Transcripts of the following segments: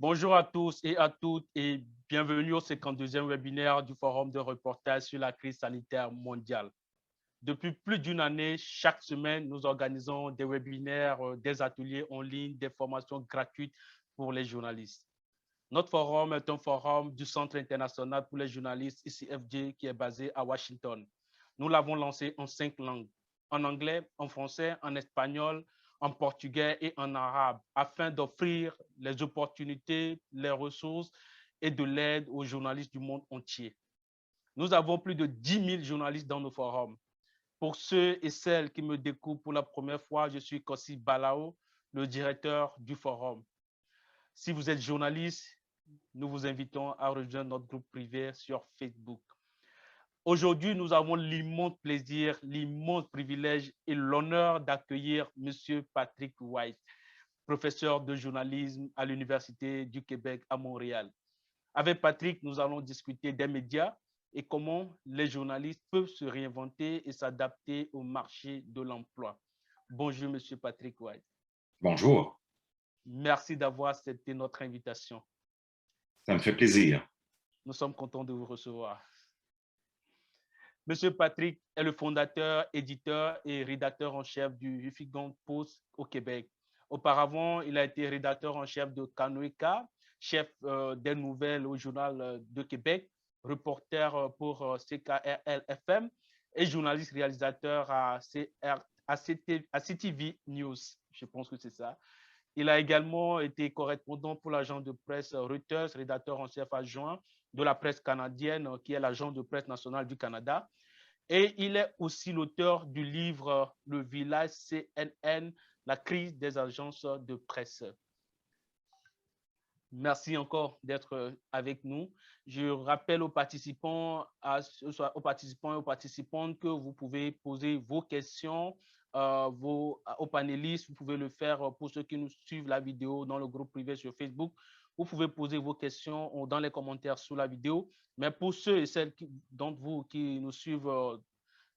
Bonjour à tous et à toutes et bienvenue au 52e webinaire du Forum de reportage sur la crise sanitaire mondiale. Depuis plus d'une année, chaque semaine, nous organisons des webinaires, des ateliers en ligne, des formations gratuites pour les journalistes. Notre forum est un forum du Centre international pour les journalistes ICFJ qui est basé à Washington. Nous l'avons lancé en 5 langues, en anglais, en français, en espagnol, en portugais et en arabe, afin d'offrir les opportunités, les ressources et de l'aide aux journalistes du monde entier. Nous avons plus de 10 000 journalistes dans nos forums. Pour ceux et celles qui me découvrent pour la première fois, je suis Kossi Balao, le directeur du forum. Si vous êtes journaliste, nous vous invitons à rejoindre notre groupe privé sur Facebook. Aujourd'hui, nous avons l'immense plaisir, l'immense privilège et l'honneur d'accueillir M. Patrick White, professeur de journalisme à l'Université du Québec à Montréal. Avec Patrick, nous allons discuter des médias et comment les journalistes peuvent se réinventer et s'adapter au marché de l'emploi. Bonjour, M. Patrick White. Bonjour. Merci d'avoir accepté notre invitation. Ça me fait plaisir. Nous sommes contents de vous recevoir. Monsieur Patrick est le fondateur, éditeur et rédacteur en chef du Huffington Post au Québec. Auparavant, il a été rédacteur en chef de Canoïka, chef des nouvelles au Journal de Québec, reporter pour CKRL-FM et journaliste réalisateur à CTV News. Je pense que c'est ça. Il a également été correspondant pour l'agence de presse Reuters, rédacteur en chef adjoint de la presse canadienne, qui est l'agence de presse nationale du Canada. Et il est aussi l'auteur du livre Le village CNN, la crise des agences de presse. Merci encore d'être avec nous. Je rappelle aux participants, aux participantes que vous pouvez poser vos questions aux panélistes. Vous pouvez le faire pour ceux qui nous suivent la vidéo dans le groupe privé sur Facebook. Vous pouvez poser vos questions dans les commentaires sous la vidéo. Mais pour ceux et celles d'entre vous qui nous suivent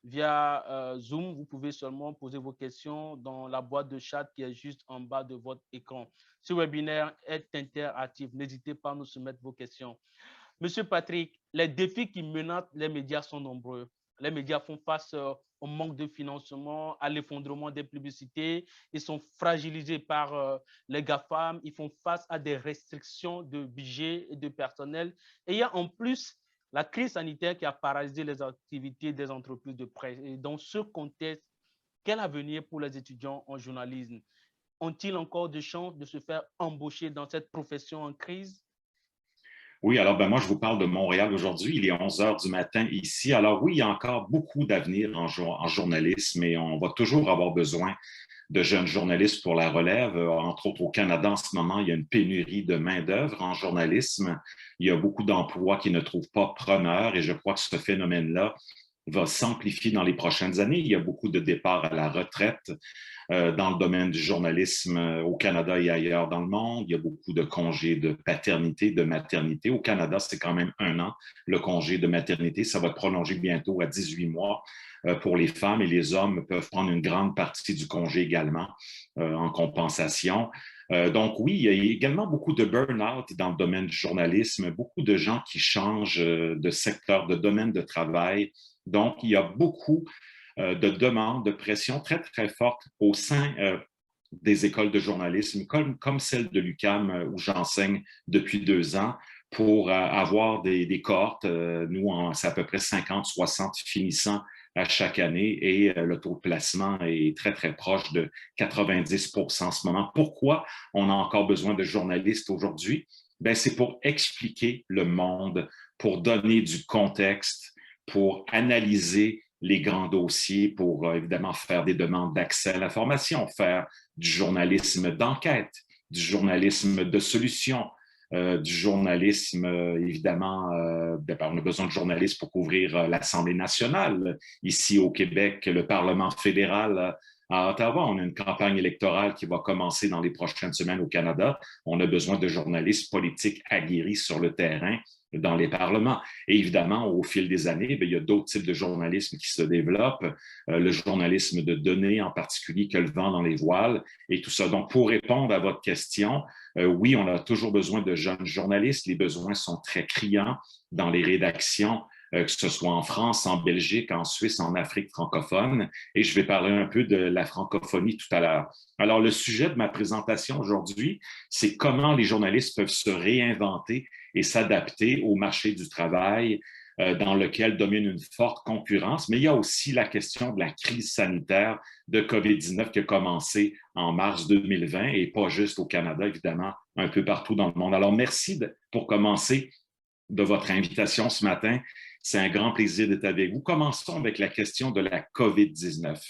via Zoom, vous pouvez seulement poser vos questions dans la boîte de chat qui est juste en bas de votre écran. Ce webinaire est interactif. N'hésitez pas à nous soumettre vos questions. Monsieur Patrick, les défis qui menacent les médias sont nombreux. Les médias font face au manque de financement, à l'effondrement des publicités. Ils sont fragilisés par les GAFAM. Ils font face à des restrictions de budget et de personnel. Et il y a en plus la crise sanitaire qui a paralysé les activités des entreprises de presse. Et dans ce contexte, quel avenir pour les étudiants en journalisme? Ont-ils encore de chances de se faire embaucher dans cette profession en crise? Oui, alors moi, je vous parle de Montréal aujourd'hui. Il est 11 heures du matin ici. Alors oui, il y a encore beaucoup d'avenir en journalisme et on va toujours avoir besoin de jeunes journalistes pour la relève. Entre autres, au Canada, en ce moment, il y a une pénurie de main-d'œuvre en journalisme. Il y a beaucoup d'emplois qui ne trouvent pas preneurs et je crois que ce phénomène-là va s'amplifier dans les prochaines années. Il y a beaucoup de départs à la retraite dans le domaine du journalisme au Canada et ailleurs dans le monde. Il y a beaucoup de congés de paternité, de maternité. Au Canada, c'est quand même 1 an, le congé de maternité. Ça va être prolongé bientôt à 18 mois pour les femmes et les hommes peuvent prendre une grande partie du congé également en compensation. Donc oui, il y a également beaucoup de burn-out dans le domaine du journalisme, beaucoup de gens qui changent de secteur, de domaine de travail. Donc, il y a beaucoup de demandes, de pression très, très fortes au sein des écoles de journalisme, comme celle de l'UQAM où j'enseigne depuis 2 ans, pour avoir des cohortes. Nous, c'est à peu près 50, 60 finissants à chaque année et le taux de placement est très, très proche de 90% en ce moment. Pourquoi on a encore besoin de journalistes aujourd'hui? Ben, c'est pour expliquer le monde, pour donner du contexte, pour analyser les grands dossiers, pour évidemment faire des demandes d'accès à l'information, faire du journalisme d'enquête, du journalisme de solution, du journalisme, évidemment, on a besoin de journalistes pour couvrir l'Assemblée nationale. Ici au Québec, le Parlement fédéral À Ottawa, on a une campagne électorale qui va commencer dans les prochaines semaines au Canada. On a besoin de journalistes politiques aguerris sur le terrain dans les parlements. Et évidemment, au fil des années, bien, il y a d'autres types de journalisme qui se développent, le journalisme de données en particulier que le vent dans les voiles et tout ça. Donc, pour répondre à votre question, oui, on a toujours besoin de jeunes journalistes. Les besoins sont très criants dans les rédactions, que ce soit en France, en Belgique, en Suisse, en Afrique francophone. Et je vais parler un peu de la francophonie tout à l'heure. Alors, le sujet de ma présentation aujourd'hui, c'est comment les journalistes peuvent se réinventer et s'adapter au marché du travail dans lequel domine une forte concurrence. Mais il y a aussi la question de la crise sanitaire de COVID-19 qui a commencé en mars 2020 et pas juste au Canada, évidemment, un peu partout dans le monde. Alors, merci pour commencer de votre invitation ce matin. C'est un grand plaisir d'être avec vous. Commençons avec la question de la COVID-19.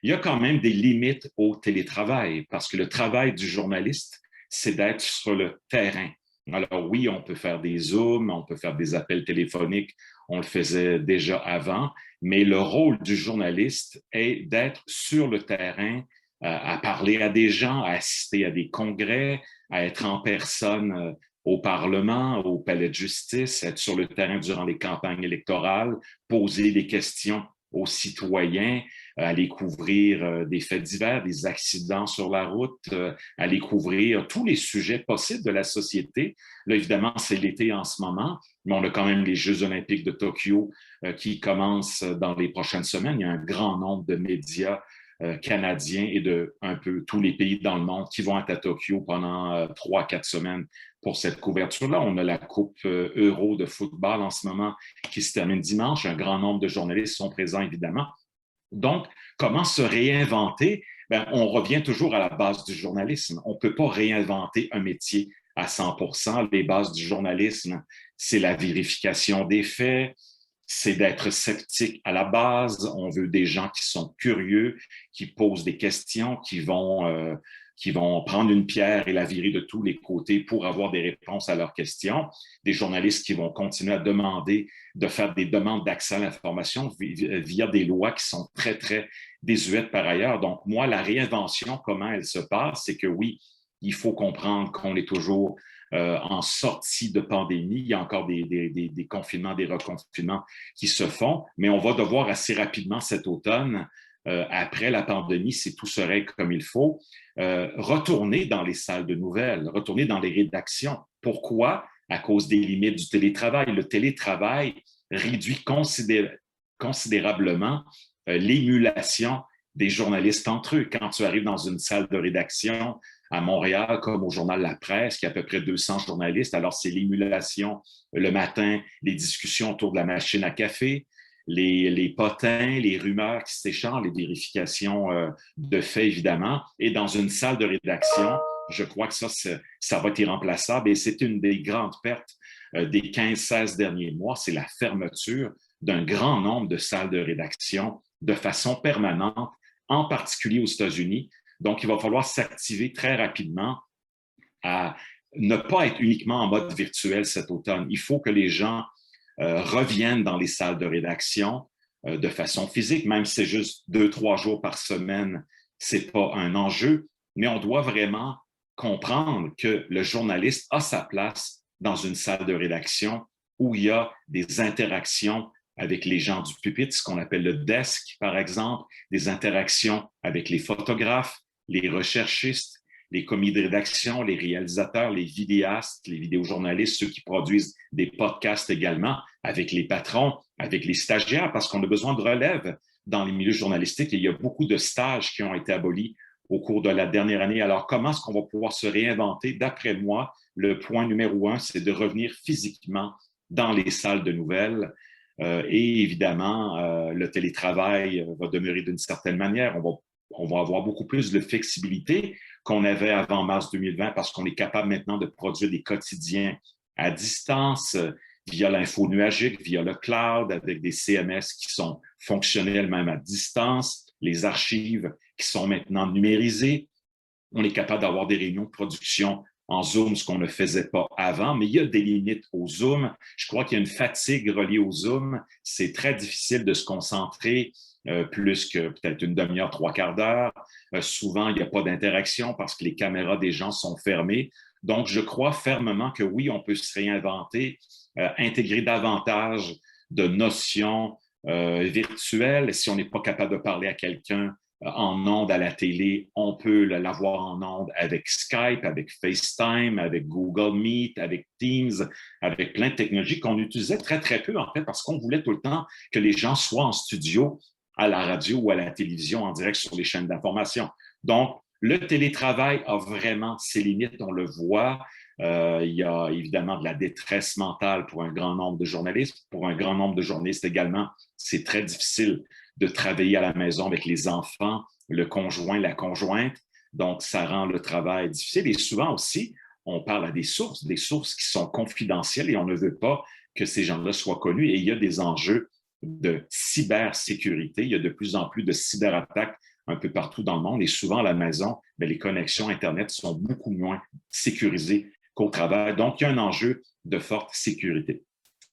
Il y a quand même des limites au télétravail parce que le travail du journaliste, c'est d'être sur le terrain. Alors oui, on peut faire des Zooms, on peut faire des appels téléphoniques, on le faisait déjà avant, mais le rôle du journaliste est d'être sur le terrain, à parler à des gens, à assister à des congrès, à être en personne au Parlement, au palais de justice, être sur le terrain durant les campagnes électorales, poser des questions aux citoyens, aller couvrir des faits divers, des accidents sur la route, aller couvrir tous les sujets possibles de la société. Là, évidemment, c'est l'été en ce moment, mais on a quand même les Jeux olympiques de Tokyo qui commencent dans les prochaines semaines. Il y a un grand nombre de médias canadiens et de un peu tous les pays dans le monde qui vont être à Tokyo pendant 3-4 semaines pour cette couverture-là. On a la Coupe Euro de football en ce moment qui se termine dimanche. Un grand nombre de journalistes sont présents, évidemment. Donc, comment se réinventer? Bien, on revient toujours à la base du journalisme. On ne peut pas réinventer un métier à 100%. Les bases du journalisme, c'est la vérification des faits, c'est d'être sceptique à la base. On veut des gens qui sont curieux, qui posent des questions, qui vont prendre une pierre et la virer de tous les côtés pour avoir des réponses à leurs questions. Des journalistes qui vont continuer à demander, de faire des demandes d'accès à l'information via des lois qui sont très, très désuètes par ailleurs. Donc, moi, la réinvention, comment elle se passe, c'est que oui, il faut comprendre qu'on est toujours en sortie de pandémie. Il y a encore des confinements, des reconfinements qui se font, mais on va devoir assez rapidement cet automne, après la pandémie, si tout se règle comme il faut, retourner dans les salles de nouvelles, retourner dans les rédactions. Pourquoi? À cause des limites du télétravail. Le télétravail réduit considérablement l'émulation des journalistes entre eux. Quand tu arrives dans une salle de rédaction à Montréal, comme au journal La Presse, qui a à peu près 200 journalistes, alors c'est l'émulation le matin, les discussions autour de la machine à café, les potins, les rumeurs qui s'échangent, les vérifications de faits, évidemment. Et dans une salle de rédaction, je crois que ça va être irremplaçable. Et c'est une des grandes pertes des 15-16 derniers mois, c'est la fermeture d'un grand nombre de salles de rédaction de façon permanente, en particulier aux États-Unis. Donc, il va falloir s'activer très rapidement à ne pas être uniquement en mode virtuel cet automne. Il faut que les gens reviennent dans les salles de rédaction de façon physique, même si c'est juste 2-3 jours par semaine, c'est pas un enjeu, mais on doit vraiment comprendre que le journaliste a sa place dans une salle de rédaction où il y a des interactions avec les gens du pupitre, ce qu'on appelle le desk, par exemple, des interactions avec les photographes, les recherchistes, les commis de rédaction, les réalisateurs, les vidéastes, les vidéojournalistes, ceux qui produisent des podcasts également, avec les patrons, avec les stagiaires, parce qu'on a besoin de relève dans les milieux journalistiques et il y a beaucoup de stages qui ont été abolis au cours de la dernière année. Alors, comment est-ce qu'on va pouvoir se réinventer? D'après moi, le point numéro 1, c'est de revenir physiquement dans les salles de nouvelles. Et évidemment, le télétravail va demeurer d'une certaine manière. On va avoir beaucoup plus de flexibilité qu'on avait avant mars 2020 parce qu'on est capable maintenant de produire des quotidiens à distance via l'info nuagique, via le cloud, avec des CMS qui sont fonctionnels même à distance, les archives qui sont maintenant numérisées. On est capable d'avoir des réunions de production en Zoom, ce qu'on ne faisait pas avant, mais il y a des limites au Zoom. Je crois qu'il y a une fatigue reliée au Zoom. C'est très difficile de se concentrer plus que peut-être une demi-heure, trois quarts d'heure. Souvent, il n'y a pas d'interaction parce que les caméras des gens sont fermées. Donc, je crois fermement que oui, on peut se réinventer, intégrer davantage de notions virtuelles. Si on n'est pas capable de parler à quelqu'un en ondes à la télé, on peut l'avoir en ondes avec Skype, avec FaceTime, avec Google Meet, avec Teams, avec plein de technologies qu'on utilisait très, très peu, en fait, parce qu'on voulait tout le temps que les gens soient en studio, à la radio ou à la télévision, en direct sur les chaînes d'information. Donc, le télétravail a vraiment ses limites, on le voit. Il y a évidemment de la détresse mentale pour un grand nombre de journalistes. Pour un grand nombre de journalistes également, c'est très difficile de travailler à la maison avec les enfants, le conjoint, la conjointe. Donc, ça rend le travail difficile. Et souvent aussi, on parle à des sources qui sont confidentielles et on ne veut pas que ces gens-là soient connus. Et il y a des enjeux de cybersécurité. Il y a de plus en plus de cyberattaques un peu partout dans le monde. Et souvent, à la maison, bien, les connexions Internet sont beaucoup moins sécurisées qu'au travail. Donc, il y a un enjeu de forte sécurité.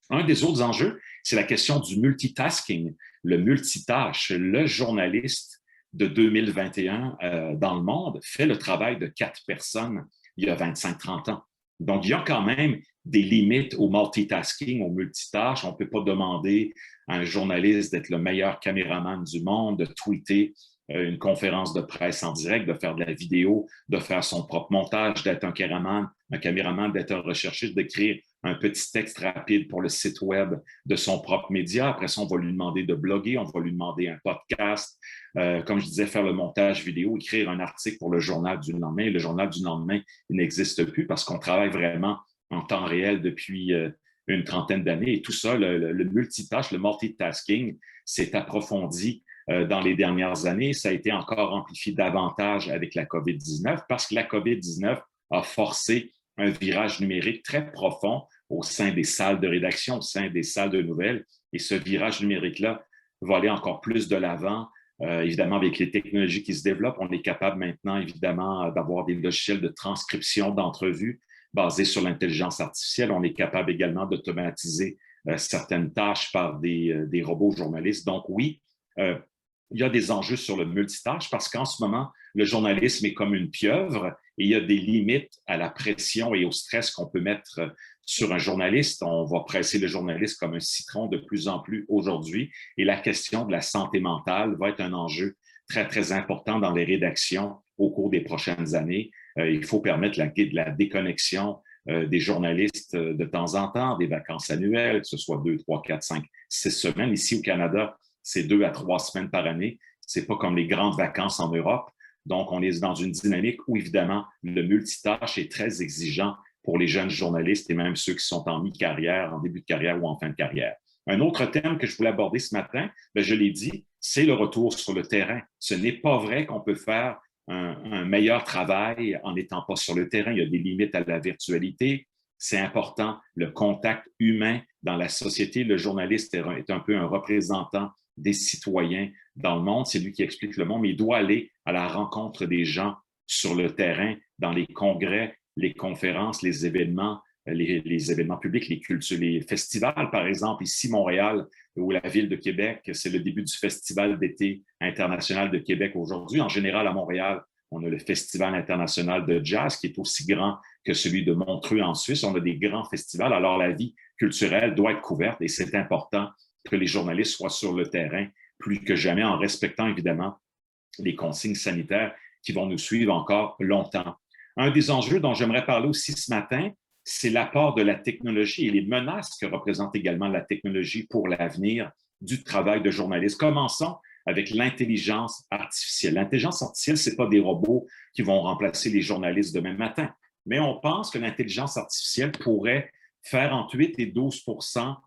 Un des autres enjeux, c'est la question du multitasking, le multitâche. Le journaliste de 2021 dans le monde fait le travail de 4 personnes il y a 25-30 ans. Donc, il y a quand même des limites au multitasking, au multitâche. On ne peut pas demander à un journaliste d'être le meilleur caméraman du monde, de tweeter une conférence de presse en direct, de faire de la vidéo, de faire son propre montage, d'être un caméraman, d'être un recherchiste, d'écrire un petit texte rapide pour le site web de son propre média. Après ça, on va lui demander de bloguer, on va lui demander un podcast, comme je disais, faire le montage vidéo, écrire un article pour le journal du lendemain. Le journal du lendemain, il n'existe plus parce qu'on travaille vraiment en temps réel depuis une trentaine d'années. Et tout ça, le multitâche, le multitasking, s'est approfondi dans les dernières années. Ça a été encore amplifié davantage avec la COVID-19 parce que la COVID-19 a forcé un virage numérique très profond au sein des salles de rédaction, au sein des salles de nouvelles. Et ce virage numérique-là va aller encore plus de l'avant. Évidemment, avec les technologies qui se développent, on est capable maintenant, évidemment, d'avoir des logiciels de transcription d'entrevues basés sur l'intelligence artificielle. On est capable également d'automatiser certaines tâches par des robots journalistes. Donc oui, il y a des enjeux sur le multitâche parce qu'en ce moment, le journalisme est comme une pieuvre et il y a des limites à la pression et au stress qu'on peut mettre sur un journaliste. On va presser le journaliste comme un citron de plus en plus aujourd'hui. Et la question de la santé mentale va être un enjeu très, très important dans les rédactions au cours des prochaines années. Il faut permettre la déconnexion des journalistes de temps en temps, des vacances annuelles, que ce soit 2, 3, 4, 5, 6 semaines. Ici au Canada, c'est 2 à 3 semaines par année. C'est pas comme les grandes vacances en Europe. Donc, on est dans une dynamique où, évidemment, le multitâche est très exigeant pour les jeunes journalistes et même ceux qui sont en mi-carrière, en début de carrière ou en fin de carrière. Un autre thème que je voulais aborder ce matin, bien, je l'ai dit, c'est le retour sur le terrain. Ce n'est pas vrai qu'on peut faire un meilleur travail en n'étant pas sur le terrain. Il y a des limites à la virtualité. C'est important, le contact humain dans la société. Le journaliste est un peu un représentant des citoyens dans le monde. C'est lui qui explique le monde, mais il doit aller à la rencontre des gens sur le terrain, dans les congrès, les conférences, les événements publics, les cultures, les festivals, par exemple, ici, Montréal ou la ville de Québec, c'est le début du Festival d'été international de Québec aujourd'hui. En général, à Montréal, on a le Festival international de jazz qui est aussi grand que celui de Montreux en Suisse. On a des grands festivals. Alors, la vie culturelle doit être couverte et c'est important que les journalistes soient sur le terrain plus que jamais en respectant évidemment les consignes sanitaires qui vont nous suivre encore longtemps. Un des enjeux dont j'aimerais parler aussi ce matin, c'est l'apport de la technologie et les menaces que représente également la technologie pour l'avenir du travail de journaliste. Commençons avec l'intelligence artificielle. L'intelligence artificielle, ce n'est pas des robots qui vont remplacer les journalistes demain matin, mais on pense que l'intelligence artificielle pourrait faire entre 8 et 12%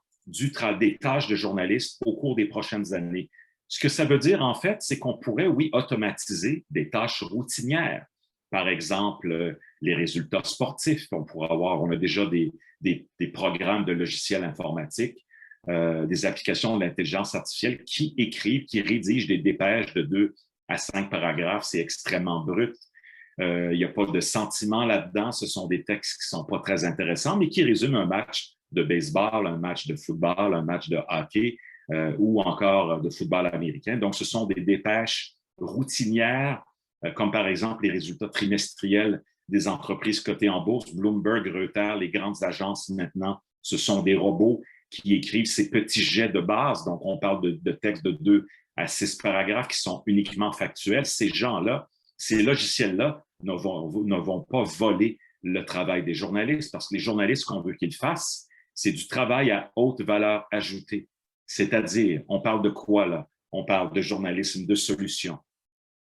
des tâches de journalistes au cours des prochaines années. Ce que ça veut dire, en fait, c'est qu'on pourrait, oui, automatiser des tâches routinières. Par exemple, les résultats sportifs. On a déjà des programmes de logiciels informatiques, des applications de l'intelligence artificielle qui écrivent, qui rédigent des dépêches de 2 à 5 paragraphes. C'est extrêmement brut. Il n'y a pas de sentiment là-dedans. Ce sont des textes qui ne sont pas très intéressants, mais qui résument un match de baseball, un match de football, un match de hockey ou encore de football américain. Donc, ce sont des dépêches routinières, comme par exemple les résultats trimestriels des entreprises cotées en bourse. Bloomberg, Reuters, les grandes agences maintenant, ce sont des robots qui écrivent ces petits jets de base. Donc, on parle de textes de 2 à 6 paragraphes qui sont uniquement factuels. Ces gens-là, ces logiciels-là ne vont pas voler le travail des journalistes parce que les journalistes, qu'on veut qu'ils fassent, c'est du travail à haute valeur ajoutée. C'est-à-dire, on parle de quoi là? On parle de journalisme de solution,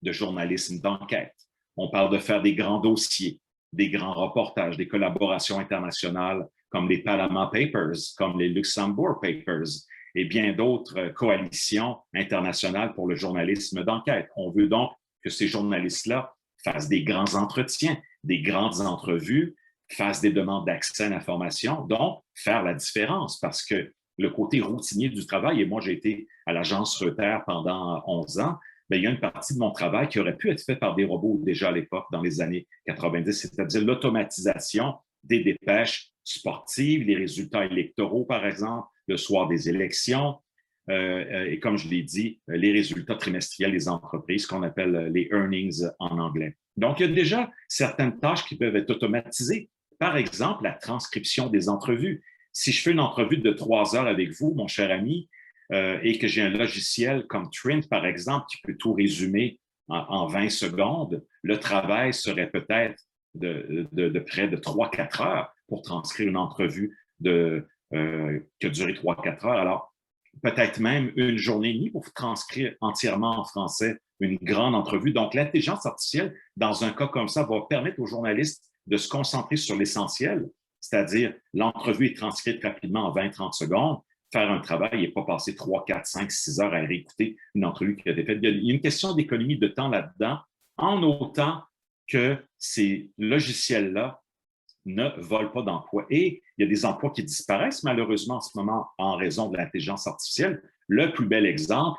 de journalisme d'enquête. On parle de faire des grands dossiers, des grands reportages, des collaborations internationales comme les Panama Papers, comme les Luxembourg Papers et bien d'autres coalitions internationales pour le journalisme d'enquête. On veut donc que ces journalistes-là fassent des grands entretiens, des grandes entrevues, fassent des demandes d'accès à l'information, donc faire la différence parce que le côté routinier du travail, et moi j'ai été à l'agence Reuters pendant 11 ans, bien, il y a une partie de mon travail qui aurait pu être faite par des robots déjà à l'époque, dans les années 90, c'est-à-dire l'automatisation des dépêches sportives, les résultats électoraux, par exemple, le soir des élections, et comme je l'ai dit, les résultats trimestriels des entreprises, qu'on appelle les earnings en anglais. Donc, il y a déjà certaines tâches qui peuvent être automatisées. Par exemple, la transcription des entrevues. Si je fais une entrevue de 3 heures avec vous, mon cher ami, et que j'ai un logiciel comme Trint, par exemple, qui peut tout résumer en 20 secondes, le travail serait peut-être de près de 3-4 heures pour transcrire une entrevue qui a duré 3-4 heures. Alors, peut-être même une journée et demie pour transcrire entièrement en français une grande entrevue. Donc, l'intelligence artificielle, dans un cas comme ça, va permettre aux journalistes de se concentrer sur l'essentiel, c'est-à-dire l'entrevue est transcrite rapidement en 20-30 secondes, faire un travail et pas passer 3, 4, 5, 6 heures à réécouter une entrevue qui a été faite. Il y a une question d'économie de temps là-dedans, en autant que ces logiciels-là ne volent pas d'emplois. Et il y a des emplois qui disparaissent malheureusement en ce moment en raison de l'intelligence artificielle. Le plus bel exemple,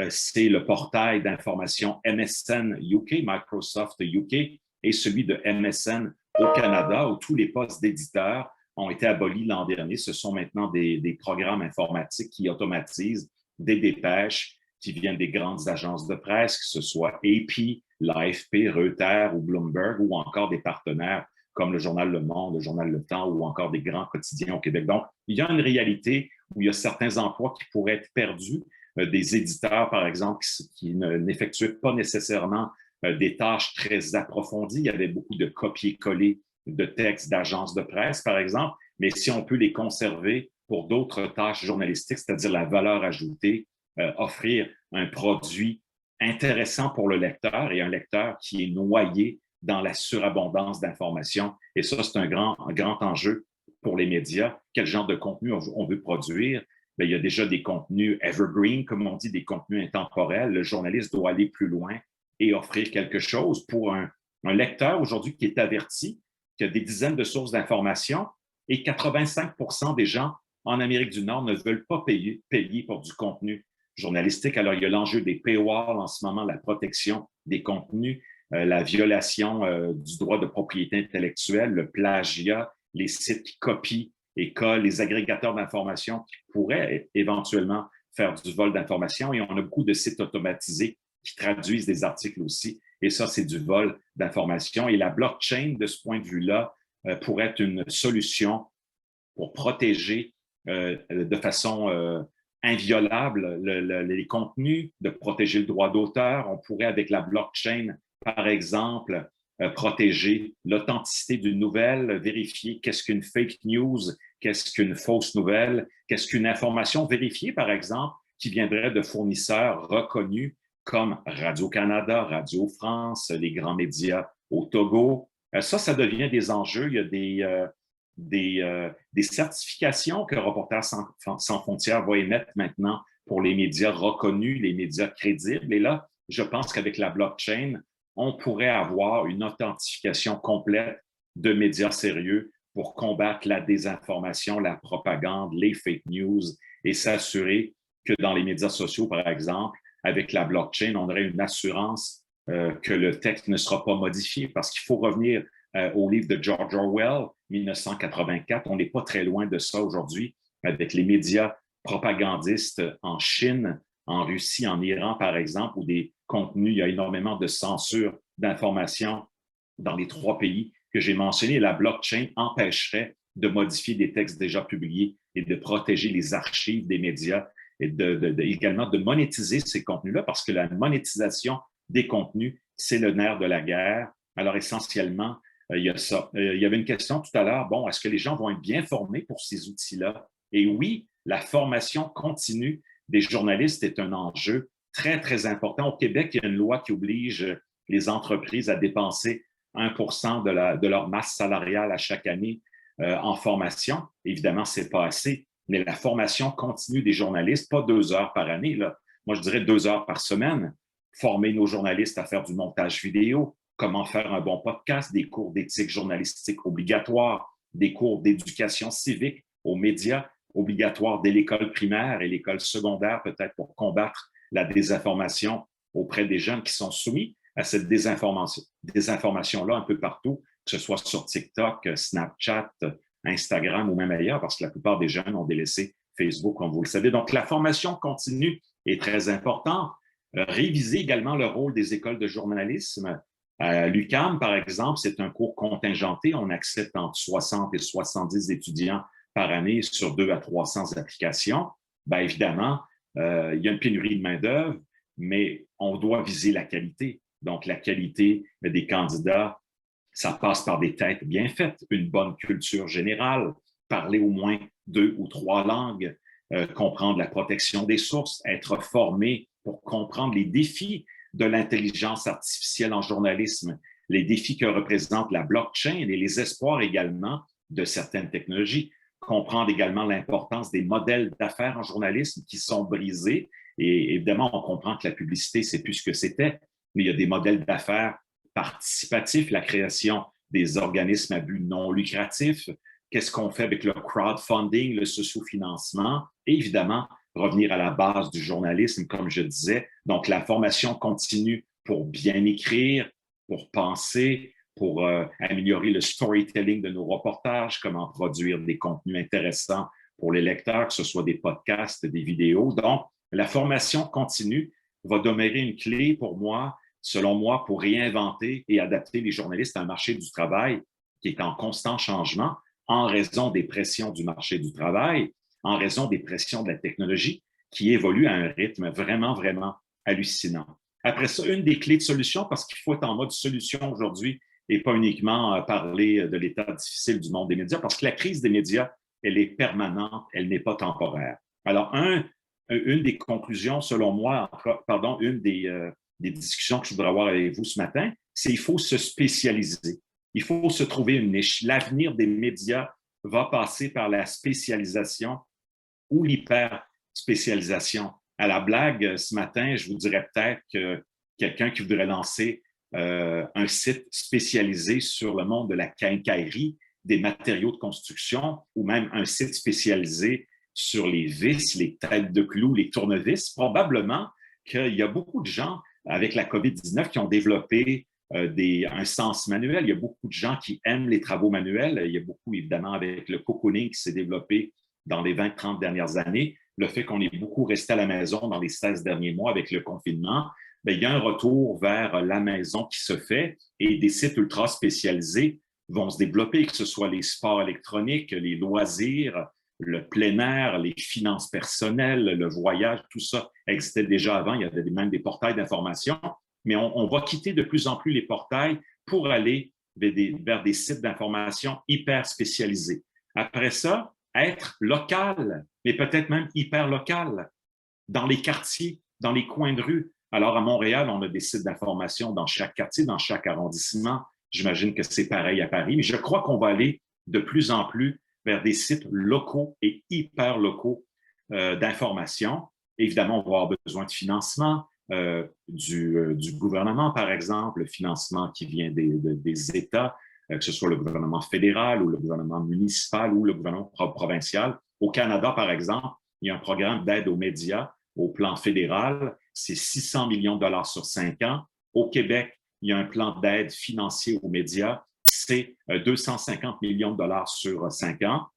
c'est le portail d'information MSN UK, Microsoft UK, et celui de MSN au Canada, où tous les postes d'éditeurs ont été abolis l'an dernier. Ce sont maintenant des programmes informatiques qui automatisent des dépêches qui viennent des grandes agences de presse, que ce soit AP, l'AFP, Reuters ou Bloomberg, ou encore des partenaires comme le journal Le Monde, le journal Le Temps ou encore des grands quotidiens au Québec. Donc, il y a une réalité où il y a certains emplois qui pourraient être perdus, des éditeurs, par exemple, qui n'effectuaient pas nécessairement des tâches très approfondies. Il y avait beaucoup de copier-coller de textes d'agences de presse, par exemple, mais si on peut les conserver pour d'autres tâches journalistiques, c'est-à-dire la valeur ajoutée, offrir un produit intéressant pour le lecteur et un lecteur qui est noyé dans la surabondance d'informations. Et ça, c'est un grand enjeu pour les médias. Quel genre de contenu on veut produire? Bien, il y a déjà des contenus evergreen, comme on dit, des contenus intemporels. Le journaliste doit aller plus loin et offrir quelque chose pour un lecteur aujourd'hui qui est averti qu'il y a des dizaines de sources d'informations et 85% des gens en Amérique du Nord ne veulent pas payer pour du contenu journalistique. Alors, il y a l'enjeu des paywalls en ce moment, la protection des contenus, la violation du droit de propriété intellectuelle, le plagiat, les sites qui copient et collent, les agrégateurs d'informations qui pourraient éventuellement faire du vol d'informations. Et on a beaucoup de sites automatisés qui traduisent des articles aussi. Et ça, c'est du vol d'informations. Et la blockchain, de ce point de vue-là, pourrait être une solution pour protéger de façon inviolable les contenus, de protéger le droit d'auteur. On pourrait, avec la blockchain, par exemple, protéger l'authenticité d'une nouvelle, vérifier qu'est-ce qu'une fake news, qu'est-ce qu'une fausse nouvelle, qu'est-ce qu'une information vérifiée, par exemple, qui viendrait de fournisseurs reconnus comme Radio-Canada, Radio-France, les grands médias au Togo. Ça devient des enjeux. Il y a des certifications que Reporters sans frontières va émettre maintenant pour les médias reconnus, les médias crédibles. Et là, je pense qu'avec la blockchain, on pourrait avoir une authentification complète de médias sérieux pour combattre la désinformation, la propagande, les fake news et s'assurer que dans les médias sociaux, par exemple, avec la blockchain, on aurait une assurance que le texte ne sera pas modifié parce qu'il faut revenir au livre de George Orwell, 1984. On n'est pas très loin de ça aujourd'hui avec les médias propagandistes en Chine, en Russie, en Iran, par exemple, où des contenus, il y a énormément de censure d'informations dans les 3 pays que j'ai mentionnés. La blockchain empêcherait de modifier des textes déjà publiés et de protéger les archives des médias et également de monétiser ces contenus-là, parce que la monétisation des contenus, c'est le nerf de la guerre. Alors, essentiellement, il y a ça. Il y avait une question tout à l'heure, bon, est-ce que les gens vont être bien formés pour ces outils-là? Et oui, la formation continue des journalistes est un enjeu très, très important. Au Québec, il y a une loi qui oblige les entreprises à dépenser 1% de leur masse salariale à chaque année en formation. Évidemment, ce n'est pas assez, mais la formation continue des journalistes, pas 2 heures par année, là. Moi, je dirais 2 heures par semaine. Former nos journalistes à faire du montage vidéo, comment faire un bon podcast, des cours d'éthique journalistique obligatoires, des cours d'éducation civique aux médias obligatoires dès l'école primaire et l'école secondaire, peut-être pour combattre la désinformation auprès des jeunes qui sont soumis à cette désinformation-là un peu partout, que ce soit sur TikTok, Snapchat, Instagram ou même ailleurs, parce que la plupart des jeunes ont délaissé Facebook, comme vous le savez. Donc, la formation continue est très importante. Réviser également le rôle des écoles de journalisme. À l'UQAM, par exemple, c'est un cours contingenté. On accepte entre 60 et 70 étudiants par année sur 200 à 300 applications. Bien évidemment, il y a une pénurie de main-d'œuvre, mais on doit viser la qualité. Donc, la qualité des candidats, ça passe par des têtes bien faites, une bonne culture générale, parler au moins 2 ou 3 langues, comprendre la protection des sources, être formé pour comprendre les défis de l'intelligence artificielle en journalisme, les défis que représente la blockchain et les espoirs également de certaines technologies. Comprendre également l'importance des modèles d'affaires en journalisme qui sont brisés. Et évidemment, on comprend que la publicité, c'est plus ce que c'était, mais il y a des modèles d'affaires participatifs, la création des organismes à but non lucratif, qu'est-ce qu'on fait avec le crowdfunding, le socio-financement, et évidemment, revenir à la base du journalisme, comme je disais. Donc, la formation continue pour bien écrire, pour penser, pour améliorer le storytelling de nos reportages, comment produire des contenus intéressants pour les lecteurs, que ce soit des podcasts, des vidéos. Donc, la formation continue va demeurer une clé pour moi, selon moi, pour réinventer et adapter les journalistes à un marché du travail qui est en constant changement en raison des pressions du marché du travail, en raison des pressions de la technologie qui évolue à un rythme vraiment, vraiment hallucinant. Après ça, une des clés de solution, parce qu'il faut être en mode solution aujourd'hui et pas uniquement parler de l'état difficile du monde des médias, parce que la crise des médias, elle est permanente, elle n'est pas temporaire. Alors, une des conclusions, selon moi, une des discussions que je voudrais avoir avec vous ce matin, c'est qu'il faut se spécialiser. Il faut se trouver une niche. L'avenir des médias va passer par la spécialisation ou l'hyper-spécialisation. À la blague, ce matin, je vous dirais peut-être que quelqu'un qui voudrait lancer un site spécialisé sur le monde de la quincaillerie, des matériaux de construction, ou même un site spécialisé sur les vis, les têtes de clous, les tournevis, probablement qu'il y a beaucoup de gens avec la COVID-19 qui ont développé un sens manuel. Il y a beaucoup de gens qui aiment les travaux manuels. Il y a beaucoup, évidemment, avec le cocooning qui s'est développé dans les 20-30 dernières années. Le fait qu'on ait beaucoup resté à la maison dans les 16 derniers mois avec le confinement, bien, il y a un retour vers la maison qui se fait et des sites ultra spécialisés vont se développer, que ce soit les sports électroniques, les loisirs, le plein air, les finances personnelles, le voyage, tout ça existait déjà avant. Il y avait même des portails d'information, mais on va quitter de plus en plus les portails pour aller vers des sites d'information hyper spécialisés. Après ça, être local, mais peut-être même hyper local, dans les quartiers, dans les coins de rue. Alors, à Montréal, on a des sites d'information dans chaque quartier, dans chaque arrondissement. J'imagine que c'est pareil à Paris, mais je crois qu'on va aller de plus en plus vers des sites locaux et hyper locaux d'information. Évidemment, on va avoir besoin de financement du gouvernement, par exemple, le financement qui vient des États, que ce soit le gouvernement fédéral ou le gouvernement municipal ou le gouvernement provincial. Au Canada, par exemple, il y a un programme d'aide aux médias au plan fédéral. C'est 600 millions de dollars sur 5 ans. Au Québec, il y a un plan d'aide financier aux médias. C'est 250 millions de dollars sur 5 ans.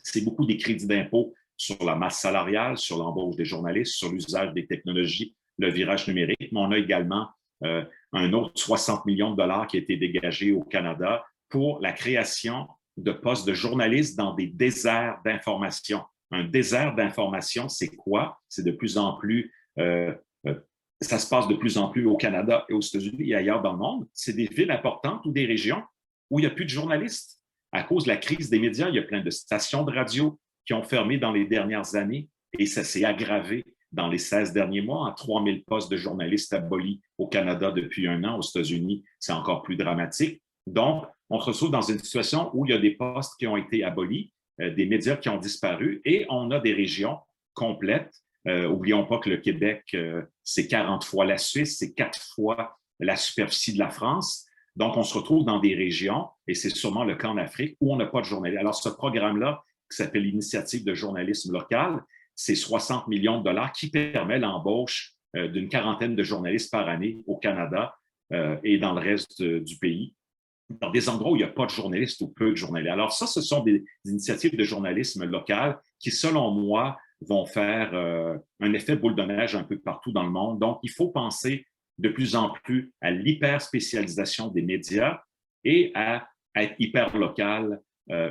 C'est beaucoup des crédits d'impôt sur la masse salariale, sur l'embauche des journalistes, sur l'usage des technologies, le virage numérique, mais on a également un autre 60 millions de dollars qui a été dégagé au Canada pour la création de postes de journalistes dans des déserts d'information. Un désert d'information, c'est quoi? C'est de plus en plus, ça se passe de plus en plus au Canada et aux États-Unis et ailleurs dans le monde. C'est des villes importantes ou des régions où il n'y a plus de journalistes. À cause de la crise des médias, il y a plein de stations de radio qui ont fermé dans les dernières années et ça s'est aggravé dans les 16 derniers mois, en 3000 postes de journalistes abolis au Canada depuis un an. Aux États-Unis, c'est encore plus dramatique. Donc, on se retrouve dans une situation où il y a des postes qui ont été abolis, des médias qui ont disparu et on a des régions complètes. Oublions pas que le Québec, c'est 40 fois la Suisse, c'est 4 fois la superficie de la France. Donc, on se retrouve dans des régions, et c'est sûrement le cas en Afrique, où on n'a pas de journalistes. Alors, ce programme-là, qui s'appelle l'Initiative de journalisme local, c'est 60 millions de dollars qui permet l'embauche d'une quarantaine de journalistes par année au Canada et dans le reste du pays, dans des endroits où il n'y a pas de journalistes ou peu de journalistes. Alors ça, ce sont des initiatives de journalisme local qui, selon moi, vont faire un effet boule de neige un peu partout dans le monde. Donc, il faut penser de plus en plus à l'hyper-spécialisation des médias et à être hyper local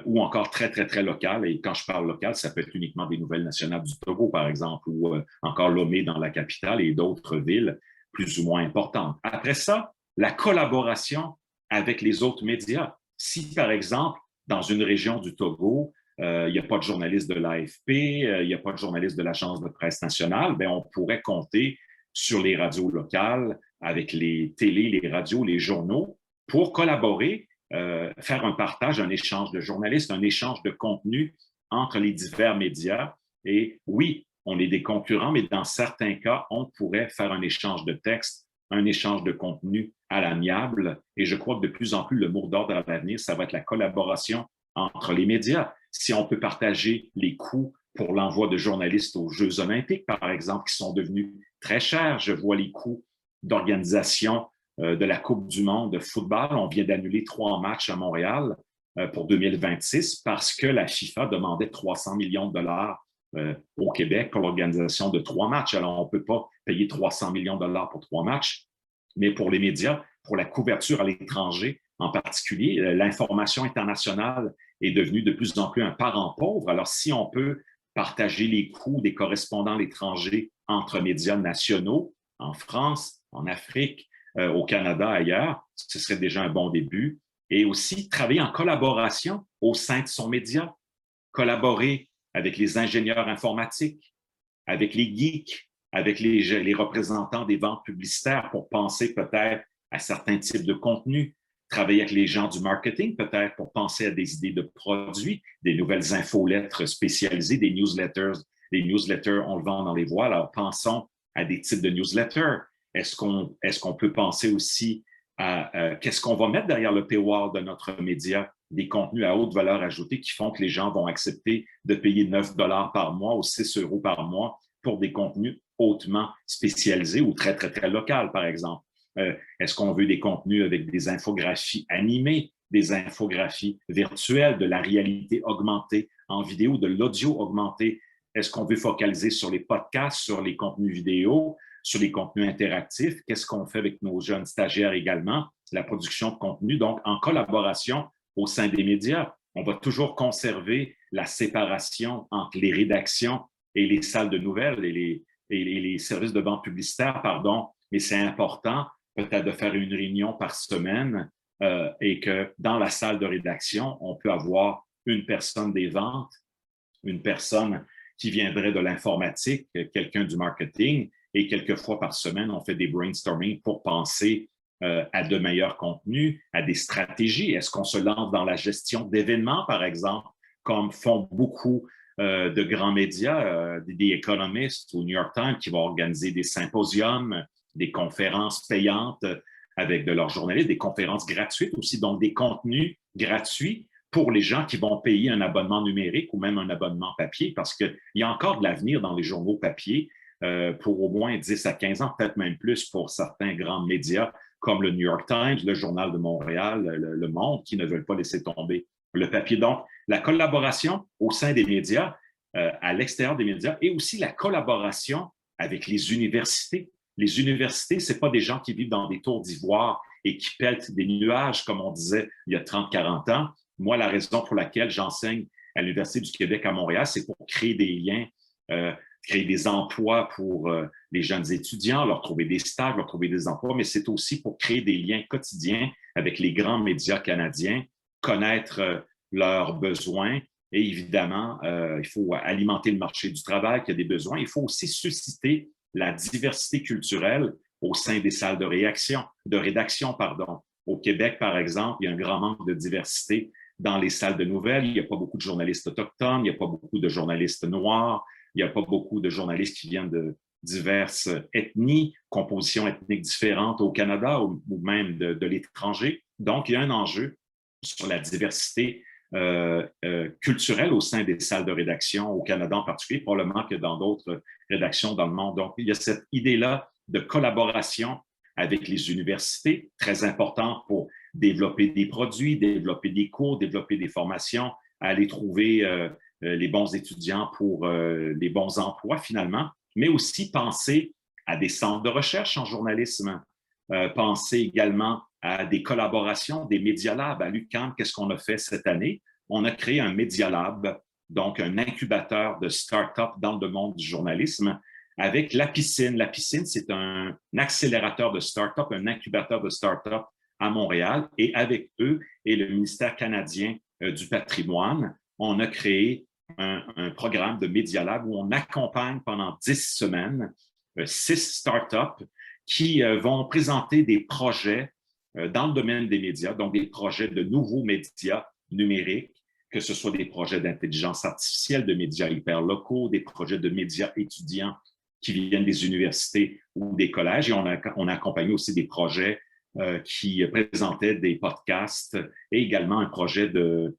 ou encore très, très, très local. Et quand je parle local, ça peut être uniquement des nouvelles nationales du Togo, par exemple, ou encore Lomé dans la capitale et d'autres villes plus ou moins importantes. Après ça, la collaboration avec les autres médias. Si, par exemple, dans une région du Togo, il n'y a pas de journaliste de l'AFP, il n'y a pas de journaliste de l'Agence de presse nationale, bien, on pourrait compter sur les radios locales, avec les télés, les radios, les journaux, pour collaborer, faire un partage, un échange de journalistes, un échange de contenu entre les divers médias. Et oui, on est des concurrents, mais dans certains cas, on pourrait faire un échange de textes, un échange de contenu à l'amiable. Et je crois que de plus en plus, le mot d'ordre à l'avenir, ça va être la collaboration entre les médias. Si on peut partager les coûts pour l'envoi de journalistes aux Jeux olympiques, par exemple, qui sont devenus très chers. Je vois les coûts d'organisation de la Coupe du monde de football. On vient d'annuler 3 matchs à Montréal pour 2026 parce que la FIFA demandait 300 millions de dollars au Québec pour l'organisation de 3 matchs. Alors, on ne peut pas payer 300 millions de dollars pour 3 matchs, mais pour les médias, pour la couverture à l'étranger en particulier, l'information internationale est devenue de plus en plus un parent pauvre. Alors, si on peut partager les coûts des correspondants à l'étranger entre médias nationaux, en France, en Afrique, au Canada, ailleurs, ce serait déjà un bon début. Et aussi, travailler en collaboration au sein de son média, collaborer avec les ingénieurs informatiques, avec les geeks, avec les représentants des ventes publicitaires pour penser peut-être à certains types de contenus, travailler avec les gens du marketing peut-être pour penser à des idées de produits, des nouvelles infolettres spécialisées, des newsletters. Les newsletters, on le vend dans les voies, alors pensons à des types de newsletters. Est-ce qu'on peut penser aussi à qu'est-ce qu'on va mettre derrière le paywall de notre média, des contenus à haute valeur ajoutée qui font que les gens vont accepter de payer 9 $ par mois ou 6 € par mois pour des contenus hautement spécialisés ou très, très, très locaux, par exemple. Est-ce qu'on veut des contenus avec des infographies animées, des infographies virtuelles, de la réalité augmentée en vidéo, de l'audio augmenté? Est-ce qu'on veut focaliser sur les podcasts, sur les contenus vidéo, sur les contenus interactifs? Qu'est-ce qu'on fait avec nos jeunes stagiaires également? La production de contenu, donc en collaboration au sein des médias. On va toujours conserver la séparation entre les rédactions et les salles de nouvelles et les services de vente publicitaire, pardon, mais c'est important peut-être de faire une réunion par semaine et que dans la salle de rédaction, on peut avoir une personne des ventes, une personne qui viendrait de l'informatique, quelqu'un du marketing, et quelques fois par semaine, on fait des brainstorming pour penser à de meilleurs contenus, à des stratégies. Est-ce qu'on se lance dans la gestion d'événements, par exemple, comme font beaucoup de grands médias, des Economist ou New York Times qui vont organiser des symposiums, des conférences payantes avec de leurs journalistes, des conférences gratuites aussi, donc des contenus gratuits pour les gens qui vont payer un abonnement numérique ou même un abonnement papier, parce qu'il y a encore de l'avenir dans les journaux papier pour au moins 10 à 15 ans, peut-être même plus pour certains grands médias comme le New York Times, le Journal de Montréal, le Monde, qui ne veulent pas laisser tomber le papier. Donc, la collaboration au sein des médias, à l'extérieur des médias et aussi la collaboration avec les universités. Les universités, ce n'est pas des gens qui vivent dans des tours d'ivoire et qui peltent des nuages, comme on disait il y a 30-40 ans. Moi, la raison pour laquelle j'enseigne à l'Université du Québec à Montréal, c'est pour créer des liens, créer des emplois pour les jeunes étudiants, leur trouver des stages, leur trouver des emplois, mais c'est aussi pour créer des liens quotidiens avec les grands médias canadiens, connaître leurs besoins. Et évidemment, il faut alimenter le marché du travail qui a des besoins. Il faut aussi susciter la diversité culturelle au sein des salles de rédaction. Au Québec, par exemple, il y a un grand manque de diversité dans les salles de nouvelles. Il n'y a pas beaucoup de journalistes autochtones, il n'y a pas beaucoup de journalistes noirs, il n'y a pas beaucoup de journalistes qui viennent de diverses ethnies, compositions ethniques différentes au Canada ou même de l'étranger. Donc, il y a un enjeu sur la diversité culturelle au sein des salles de rédaction au Canada en particulier, probablement que dans d'autres rédactions dans le monde. Donc, il y a cette idée-là de collaboration avec les universités, très importante pour développer des produits, développer des cours, développer des formations, aller trouver les bons étudiants pour les bons emplois finalement, mais aussi penser à des centres de recherche en journalisme, penser également à des collaborations, des Media Labs. À l'UQAM, qu'est-ce qu'on a fait cette année? On a créé un Media Lab, donc un incubateur de start-up dans le monde du journalisme, avec La Piscine. La Piscine, c'est un accélérateur de start-up, un incubateur de start-up à Montréal. Et avec eux et le ministère canadien du patrimoine, on a créé un programme de Media Lab où on accompagne pendant 10 semaines 6 start-up qui vont présenter des projets dans le domaine des médias, donc des projets de nouveaux médias numériques, que ce soit des projets d'intelligence artificielle, de médias hyper locaux, des projets de médias étudiants qui viennent des universités ou des collèges. Et on a accompagné aussi des projets qui présentaient des podcasts et également un projet de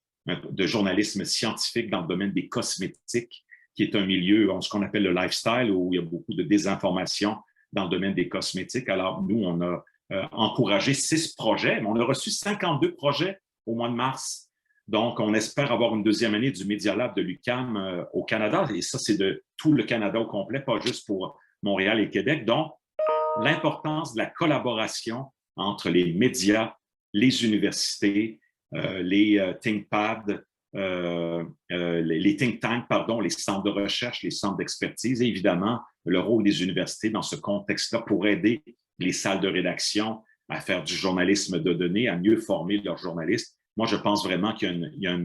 journalisme scientifique dans le domaine des cosmétiques, qui est un milieu, ce qu'on appelle le lifestyle, où il y a beaucoup de désinformation dans le domaine des cosmétiques. Alors, nous, on a encouragé 6 projets, mais on a reçu 52 projets au mois de mars. Donc, on espère avoir une deuxième année du Media Lab de l'UQAM au Canada. Et ça, c'est de tout le Canada au complet, pas juste pour Montréal et Québec. Donc, l'importance de la collaboration entre les médias, les universités, les think pads, les think tanks, pardon, les centres de recherche, les centres d'expertise et évidemment le rôle des universités dans ce contexte-là pour aider les salles de rédaction à faire du journalisme de données, à mieux former leurs journalistes. Moi, je pense vraiment qu'il y a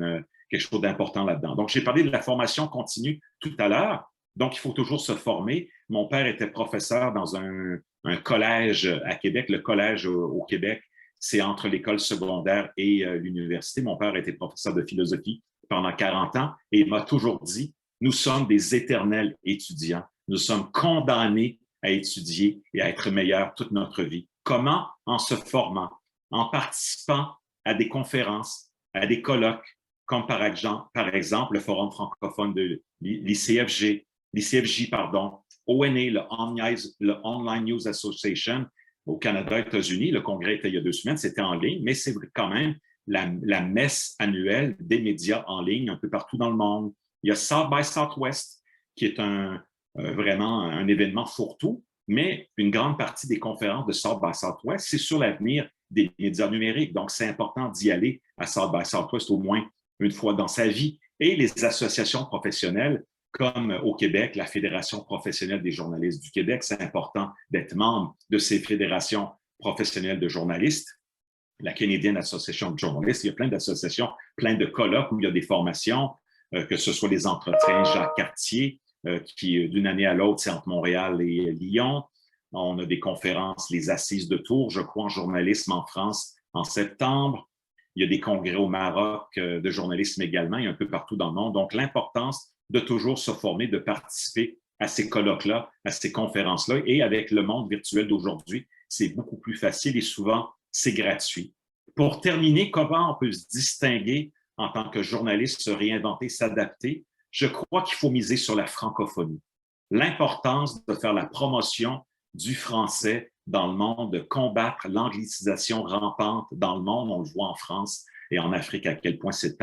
quelque chose d'important là-dedans. Donc, j'ai parlé de la formation continue tout à l'heure. Donc, il faut toujours se former. Mon père était professeur dans un collège à Québec. Le collège au Québec, c'est entre l'école secondaire et l'université. Mon père était professeur de philosophie pendant 40 ans et il m'a toujours dit, nous sommes des éternels étudiants. Nous sommes condamnés à étudier et à être meilleurs toute notre vie. Comment? En se formant, en participant à des conférences, à des colloques, comme par exemple le Forum francophone de l'ICFJ, ONA, le Online News Association au Canada, États-Unis. Le congrès était il y a 2 semaines, c'était en ligne, mais c'est quand même la messe annuelle des médias en ligne un peu partout dans le monde. Il y a South by Southwest, qui est vraiment un événement fourre-tout, mais une grande partie des conférences de South by Southwest, c'est sur l'avenir des médias numériques. Donc, c'est important d'y aller à South by Southwest au moins une fois dans sa vie. Et les associations professionnelles, comme au Québec, la Fédération professionnelle des journalistes du Québec, c'est important d'être membre de ces fédérations professionnelles de journalistes. La Canadian Association of Journalists, il y a plein d'associations, plein de colloques où il y a des formations, que ce soit les entretiens Jacques Cartier, qui d'une année à l'autre, c'est entre Montréal et Lyon. On a des conférences, les Assises de Tours, je crois, en journalisme en France en septembre. Il y a des congrès au Maroc de journalisme également, et un peu partout dans le monde. Donc, l'importance de toujours se former, de participer à ces colloques-là, à ces conférences-là. Et avec le monde virtuel d'aujourd'hui, c'est beaucoup plus facile et souvent, c'est gratuit. Pour terminer, comment on peut se distinguer en tant que journaliste, se réinventer, s'adapter? Je crois qu'il faut miser sur la francophonie. L'importance de faire la promotion du français dans le monde, de combattre l'anglicisation rampante dans le monde. On le voit en France et en Afrique à quel point cette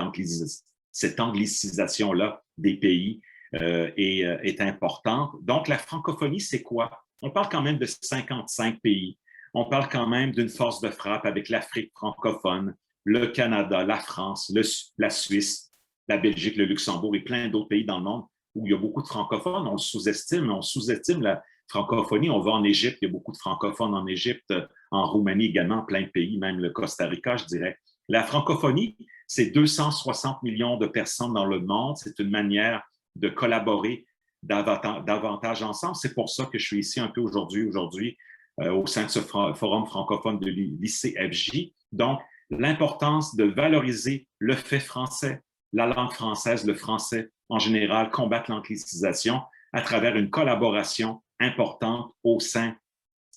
anglicisation-là des pays est importante. Donc, la francophonie, c'est quoi? On parle quand même de 55 pays. On parle quand même d'une force de frappe avec l'Afrique francophone, le Canada, la France, la Suisse, la Belgique, le Luxembourg et plein d'autres pays dans le monde où il y a beaucoup de francophones. On le sous-estime, mais on sous-estime la francophonie. On va en Égypte, il y a beaucoup de francophones en Égypte, en Roumanie également, plein de pays, même le Costa Rica, je dirais. La francophonie, c'est 260 millions de personnes dans le monde. C'est une manière de collaborer davantage ensemble. C'est pour ça que je suis ici un peu aujourd'hui au sein de ce forum francophone de l'ICFJ. Donc, l'importance de valoriser le fait français, la langue française, le français en général, combattre l'anglicisation à travers une collaboration importante au sein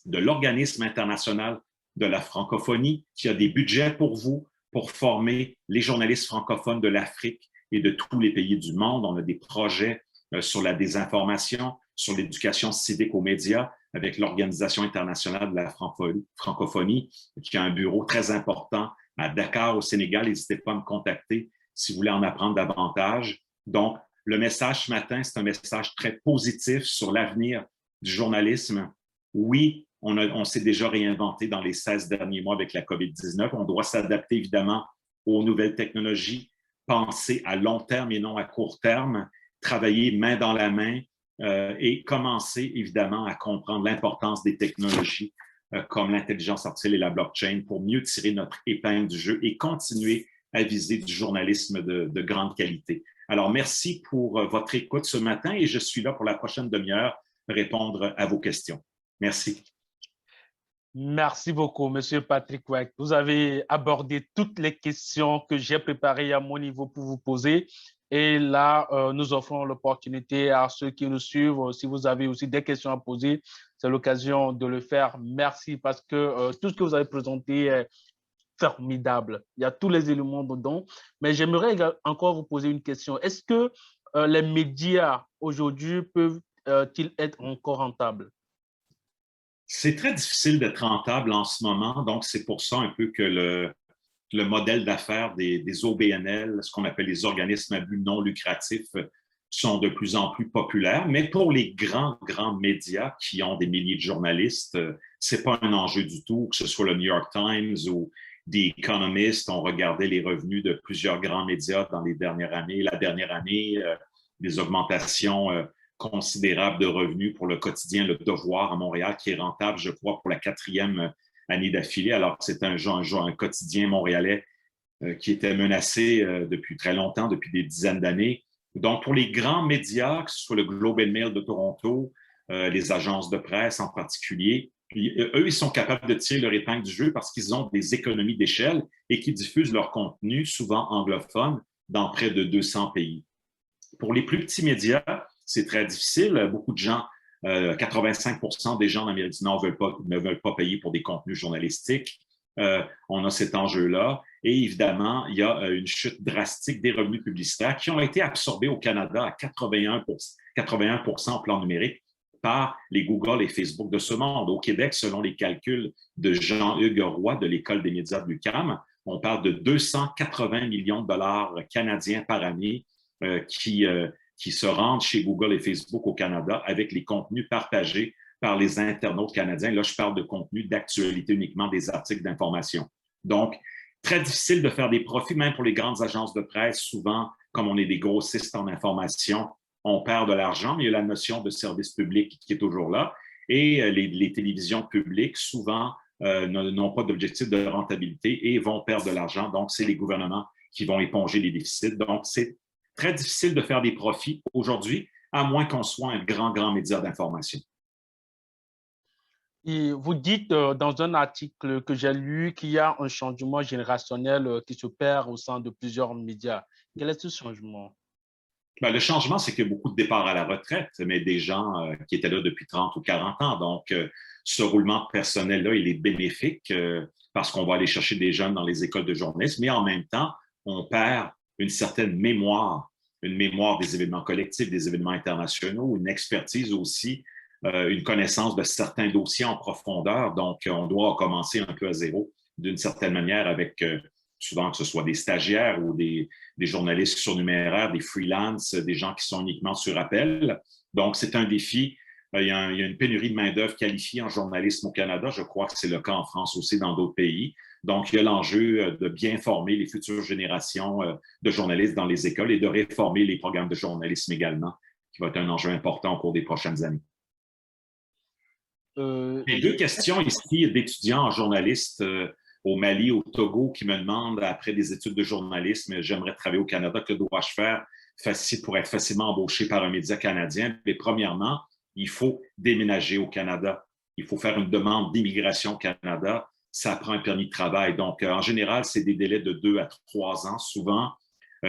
de l'organisme international de la francophonie qui a des budgets pour vous, pour former les journalistes francophones de l'Afrique et de tous les pays du monde. On a des projets sur la désinformation, sur l'éducation civique aux médias, avec l'Organisation internationale de la francophonie, qui a un bureau très important à Dakar, au Sénégal. N'hésitez pas à me contacter si vous voulez en apprendre davantage. Donc, le message ce matin, c'est un message très positif sur l'avenir du journalisme. Oui, on s'est déjà réinventé dans les 16 derniers mois avec la COVID-19. On doit s'adapter évidemment aux nouvelles technologies, penser à long terme et non à court terme, travailler main dans la main et commencer évidemment à comprendre l'importance des technologies comme l'intelligence artificielle et la blockchain pour mieux tirer notre épingle du jeu et continuer à viser du journalisme de grande qualité. Alors, merci pour votre écoute ce matin et je suis là pour la prochaine demi-heure répondre à vos questions. Merci. Merci beaucoup, Monsieur Patrick Weck. Vous avez abordé toutes les questions que j'ai préparées à mon niveau pour vous poser. Et là, nous offrons l'opportunité à ceux qui nous suivent. Si vous avez aussi des questions à poser, c'est l'occasion de le faire. Merci parce que tout ce que vous avez présenté est formidable. Il y a tous les éléments dedans. Mais j'aimerais encore vous poser une question. Est-ce que les médias aujourd'hui peuvent-ils être encore rentables? C'est très difficile d'être rentable en ce moment. Donc, c'est pour ça un peu que le modèle d'affaires des OBNL, ce qu'on appelle les organismes à but non lucratif, sont de plus en plus populaires. Mais pour les grands médias qui ont des milliers de journalistes, ce n'est pas un enjeu du tout, que ce soit le New York Times ou The Economist. On regardait les revenus de plusieurs grands médias dans les dernières années. La dernière année, des augmentations considérables de revenus pour le quotidien Le Devoir à Montréal, qui est rentable, je crois, pour la 4e année d'affilée, alors que c'est un quotidien montréalais qui était menacé depuis très longtemps, depuis des dizaines d'années. Donc, pour les grands médias, que ce soit le Globe and Mail de Toronto, les agences de presse en particulier, eux, ils sont capables de tirer leur épingle du jeu parce qu'ils ont des économies d'échelle et qui diffusent leur contenu, souvent anglophone, dans près de 200 pays. Pour les plus petits médias, c'est très difficile. Beaucoup de gens, 85% des gens en Amérique du Nord ne veulent pas payer pour des contenus journalistiques. On a cet enjeu-là. Et évidemment, il y a une chute drastique des revenus publicitaires qui ont été absorbés au Canada à 81% en plan numérique par les Google et Facebook de ce monde. Au Québec, selon les calculs de Jean-Hugues Roy de l'École des médias de l'UQAM, on parle de 280 millions de dollars canadiens par année qui se rendent chez Google et Facebook au Canada avec les contenus partagés par les internautes canadiens. Là, je parle de contenus d'actualité uniquement, des articles d'information. Donc, très difficile de faire des profits, même pour les grandes agences de presse. Souvent, comme on est des grossistes en information, on perd de l'argent, mais il y a la notion de service public qui est toujours là. Et les télévisions publiques, souvent, n'ont pas d'objectif de rentabilité et vont perdre de l'argent. Donc, c'est les gouvernements qui vont éponger les déficits. Donc, c'est très difficile de faire des profits aujourd'hui, à moins qu'on soit un grand média d'information. Et vous dites dans un article que j'ai lu qu'il y a un changement générationnel qui se perd au sein de plusieurs médias. Quel est ce changement? Ben, le changement, c'est qu'il y a beaucoup de départs à la retraite, mais des gens qui étaient là depuis 30 ou 40 ans. Donc, ce roulement personnel-là, il est bénéfique parce qu'on va aller chercher des jeunes dans les écoles de journalisme, mais en même temps, on perd une certaine mémoire, une mémoire des événements collectifs, des événements internationaux, une expertise aussi, une connaissance de certains dossiers en profondeur. Donc, on doit commencer un peu à zéro d'une certaine manière avec souvent que ce soit des stagiaires ou des journalistes surnuméraires, des freelances, des gens qui sont uniquement sur appel. Donc, c'est un défi. Il y a une pénurie de main-d'œuvre qualifiée en journalisme au Canada. Je crois que c'est le cas en France aussi, dans d'autres pays. Donc, il y a l'enjeu de bien former les futures générations de journalistes dans les écoles et de réformer les programmes de journalisme également, qui va être un enjeu important au cours des prochaines années. J'ai deux questions ici d'étudiants en journaliste au Mali, au Togo, qui me demandent, après des études de journalisme, j'aimerais travailler au Canada, que dois-je faire pour être facilement embauché par un média canadien? Mais premièrement, il faut déménager au Canada. Il faut faire une demande d'immigration au Canada. Ça prend un permis de travail. Donc, en général, c'est des délais de 2 à 3 ans, souvent,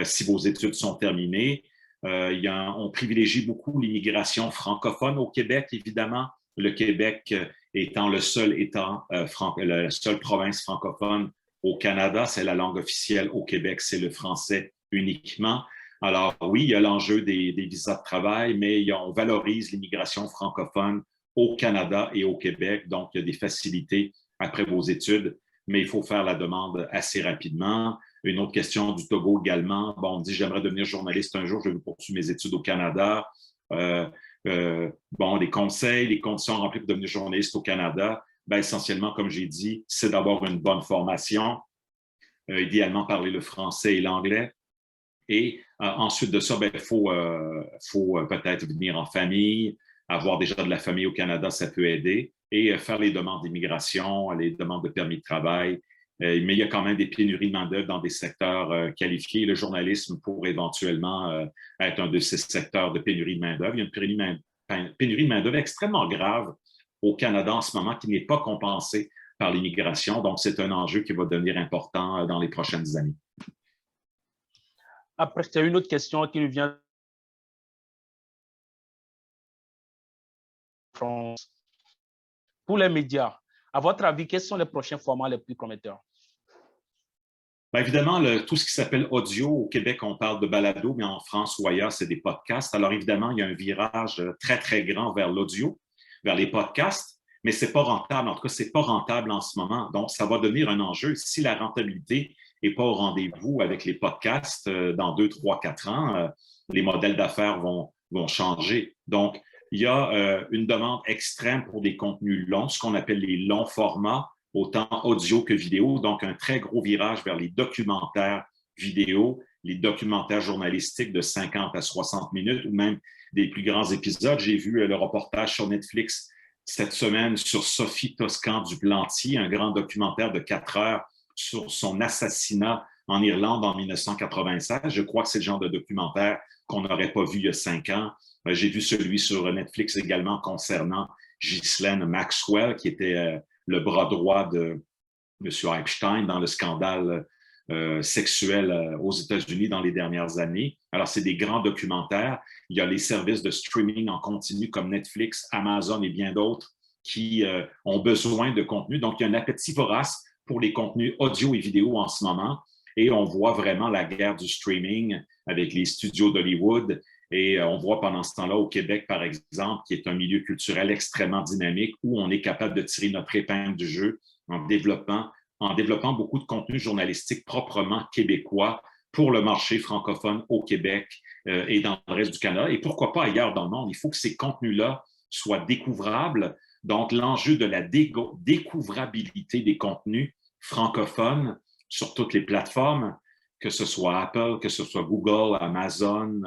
si vos études sont terminées. On privilégie beaucoup l'immigration francophone au Québec, évidemment. Le Québec étant le seul État, la seule province francophone au Canada, c'est la langue officielle au Québec, c'est le français uniquement. Alors oui, il y a l'enjeu des visas de travail, mais on valorise l'immigration francophone au Canada et au Québec, donc il y a des facilités après vos études, mais il faut faire la demande assez rapidement. Une autre question du Togo également. Bon, on me dit, j'aimerais devenir journaliste un jour, je veux poursuivre mes études au Canada. Des conseils, les conditions remplies pour devenir journaliste au Canada, essentiellement, comme j'ai dit, c'est d'avoir une bonne formation, idéalement parler le français et l'anglais. Et ensuite de ça, il faut peut-être venir en famille, avoir déjà de la famille au Canada, ça peut aider, et faire les demandes d'immigration, les demandes de permis de travail. Mais il y a quand même des pénuries de main-d'œuvre dans des secteurs qualifiés. Le journalisme pourrait éventuellement être un de ces secteurs de pénurie de main-d'œuvre. Il y a une pénurie de main-d'œuvre extrêmement grave au Canada en ce moment qui n'est pas compensée par l'immigration. Donc, c'est un enjeu qui va devenir important dans les prochaines années. Après, c'est une autre question qui nous vient de France. Pour les médias, à votre avis, quels sont les prochains formats les plus prometteurs? Évidemment, tout ce qui s'appelle audio, au Québec, on parle de balado, mais en France ou ailleurs, c'est des podcasts. Alors évidemment, il y a un virage très, très grand vers l'audio, vers les podcasts, mais ce n'est pas rentable. En tout cas, ce n'est pas rentable en ce moment. Donc, ça va devenir un enjeu. Si la rentabilité n'est pas au rendez-vous avec les podcasts, dans 2, 3, 4 ans, les modèles d'affaires vont changer. Donc, il y a une demande extrême pour des contenus longs, ce qu'on appelle les longs formats, autant audio que vidéo, donc un très gros virage vers les documentaires vidéo, les documentaires journalistiques de 50 à 60 minutes ou même des plus grands épisodes. J'ai vu le reportage sur Netflix cette semaine sur Sophie Toscan-Duplantier, un grand documentaire de 4 heures sur son assassinat en Irlande en 1996. Je crois que c'est le genre de documentaire qu'on n'aurait pas vu il y a 5 ans. J'ai vu celui sur Netflix également concernant Ghislaine Maxwell, qui était le bras droit de M. Epstein dans le scandale sexuel aux États-Unis dans les dernières années. Alors, c'est des grands documentaires. Il y a les services de streaming en continu comme Netflix, Amazon et bien d'autres qui ont besoin de contenu. Donc, il y a un appétit vorace pour les contenus audio et vidéo en ce moment. Et on voit vraiment la guerre du streaming avec les studios d'Hollywood. Et on voit pendant ce temps-là au Québec, par exemple, qui est un milieu culturel extrêmement dynamique où on est capable de tirer notre épingle du jeu en développant beaucoup de contenu journalistique proprement québécois pour le marché francophone au Québec et dans le reste du Canada. Et pourquoi pas ailleurs dans le monde? Il faut que ces contenus-là soient découvrables. Donc, l'enjeu de la découvrabilité des contenus francophones sur toutes les plateformes, que ce soit Apple, que ce soit Google, Amazon,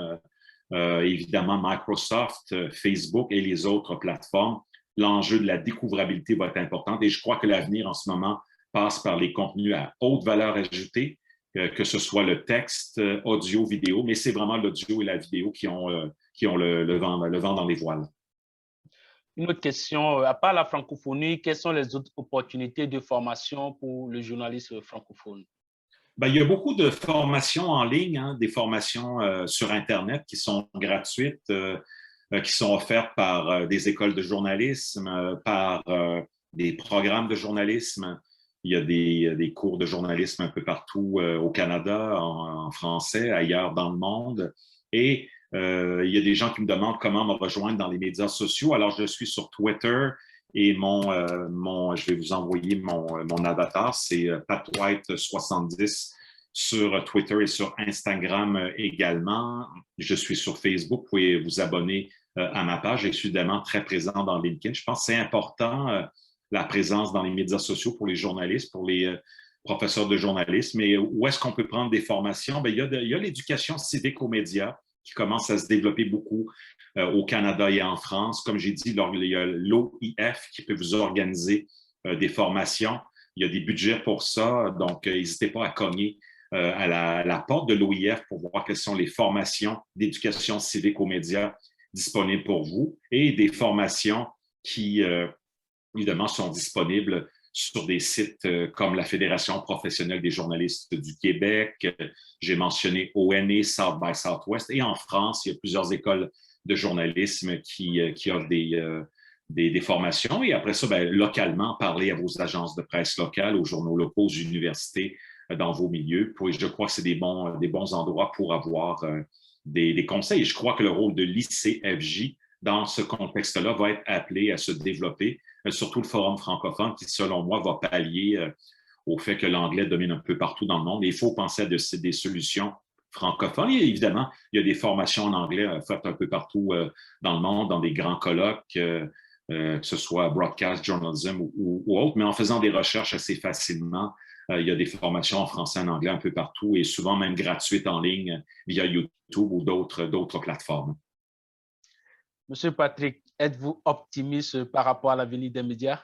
évidemment Microsoft, Facebook et les autres plateformes, l'enjeu de la découvrabilité va être important. Et je crois que l'avenir en ce moment passe par les contenus à haute valeur ajoutée, que ce soit le texte, audio, vidéo, mais c'est vraiment l'audio et la vidéo qui ont le vent dans les voiles. Une autre question, à part la francophonie, quelles sont les autres opportunités de formation pour le journaliste francophone? Il y a beaucoup de formations en ligne, des formations sur Internet qui sont gratuites, qui sont offertes par des écoles de journalisme, par des programmes de journalisme. Il y a des cours de journalisme un peu partout au Canada, en français, ailleurs dans le monde. Et il y a des gens qui me demandent comment me rejoindre dans les médias sociaux. Alors, je suis sur Twitter et je vais vous envoyer mon avatar, c'est Pat White 70 sur Twitter et sur Instagram également. Je suis sur Facebook. Vous pouvez vous abonner à ma page. Je suis évidemment très présent dans LinkedIn. Je pense que c'est important, la présence dans les médias sociaux pour les journalistes, pour les professeurs de journalisme. Mais où est-ce qu'on peut prendre des formations? Bien, il y a l'éducation civique aux médias qui commence à se développer beaucoup au Canada et en France. Comme j'ai dit, il y a l'OIF qui peut vous organiser des formations. Il y a des budgets pour ça, donc n'hésitez pas à cogner à la porte de l'OIF pour voir quelles sont les formations d'éducation civique aux médias disponibles pour vous et des formations qui, évidemment, sont disponibles sur des sites comme la Fédération professionnelle des journalistes du Québec. J'ai mentionné ONE, South by Southwest. Et en France, il y a plusieurs écoles de journalisme qui offrent des formations. Et après ça, bien, localement, parler à vos agences de presse locales, aux journaux locaux, aux universités dans vos milieux. Je crois que c'est des bons endroits pour avoir des conseils. Je crois que le rôle de l'ICFJ dans ce contexte-là va être appelé à se développer, surtout le forum francophone qui, selon moi, va pallier au fait que l'anglais domine un peu partout dans le monde. Et il faut penser à des solutions francophones. Et évidemment, il y a des formations en anglais faites un peu partout dans le monde, dans des grands colloques, que ce soit broadcast journalism ou autre, mais en faisant des recherches assez facilement, il y a des formations en français, en anglais un peu partout et souvent même gratuites en ligne via YouTube ou d'autres plateformes. Monsieur Patrick, êtes-vous optimiste par rapport à l'avenir des médias?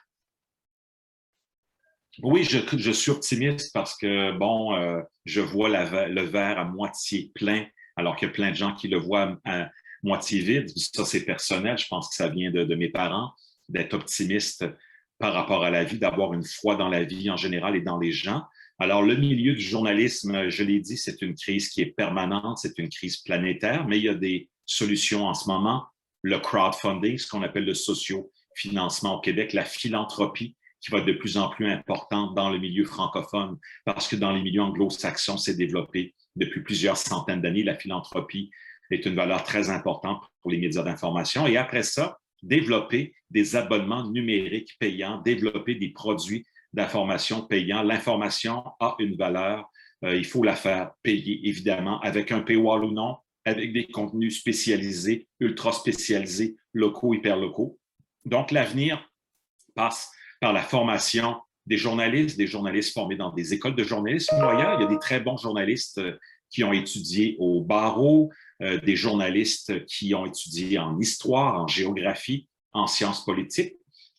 Oui, je suis optimiste parce que, bon, je vois le verre à moitié plein, alors qu'il y a plein de gens qui le voient à moitié vide. Ça, c'est personnel. Je pense que ça vient de mes parents, d'être optimiste par rapport à la vie, d'avoir une foi dans la vie en général et dans les gens. Alors, le milieu du journalisme, je l'ai dit, c'est une crise qui est permanente, c'est une crise planétaire, mais il y a des solutions en ce moment. Le crowdfunding, ce qu'on appelle le socio-financement au Québec, la philanthropie, qui va être de plus en plus importante dans le milieu francophone, parce que dans les milieux anglo-saxons, c'est développé depuis plusieurs centaines d'années. La philanthropie est une valeur très importante pour les médias d'information. Et après ça, développer des abonnements numériques payants, développer des produits d'information payants. L'information a une valeur. Il faut la faire payer, évidemment, avec un paywall ou non, avec des contenus spécialisés, ultra spécialisés, locaux, hyper locaux. Donc, l'avenir passe par la formation des journalistes formés dans des écoles de journalisme ou ailleurs. Il y a des très bons journalistes qui ont étudié au barreau, des journalistes qui ont étudié en histoire, en géographie, en sciences politiques.